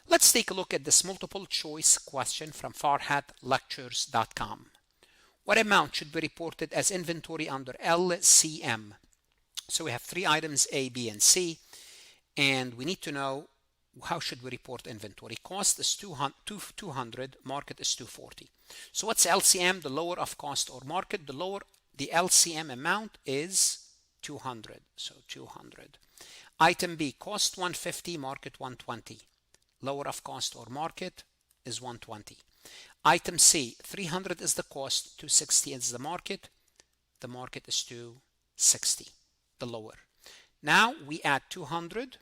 Let's take a look at this multiple choice question from farhatlectures.com. What amount should be reported as inventory under LCM? So we have three items, A, B, and C, and we need to know how should we report inventory. Cost is 200, market is 240. So what's LCM? The lower of cost or market. The lower the LCM amount is 200. So 200. Item B, cost 150, market 120. Lower of cost or market is 120. Item C, 300 is the cost, 260 is the market. The market is 260, the lower. Now we add 200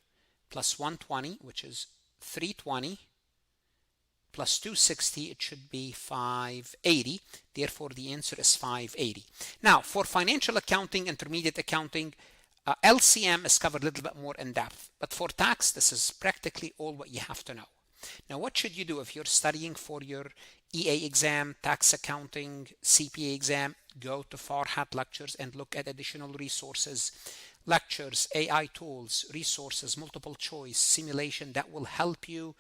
plus 120, which is 320, plus 260, it should be 580. Therefore, the answer is 580. Now, for financial accounting, intermediate accounting, LCM is covered a little bit more in depth. But for tax, this is practically all what you have to know. Now, what should you do if you're studying for your EA exam, tax accounting, CPA exam? Go to Farhat Lectures and look at additional resources, lectures, AI tools, resources, multiple choice, simulation that will help you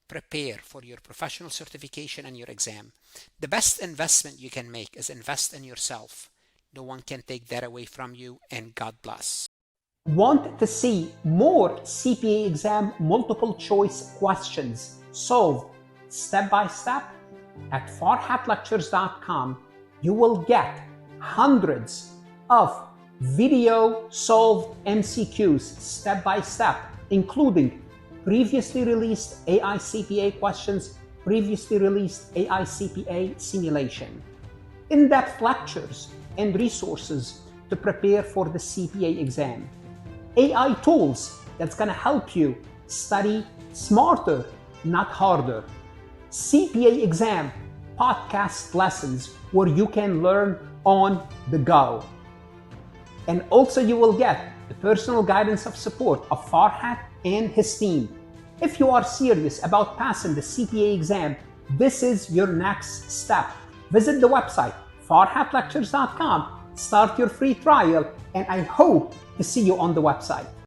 prepare for your professional certification and your exam. The best investment you can make is invest in yourself. No one can take that away from you, and God bless. Want to see more CPA exam multiple choice questions solved step by step? At farhatlectures.com, you will get hundreds of video solved MCQs step by step, including previously released AI CPA questions, previously released AI CPA simulation, in-depth lectures and resources to prepare for the CPA exam, AI tools that's going to help you study smarter, not harder, CPA exam podcast lessons where you can learn on the go. And also you will get the personal guidance of support of Farhat and his team. If you are serious about passing the CPA exam, this is your next step. Visit the website farhatlectures.com, start your free trial, and I hope to see you on the website.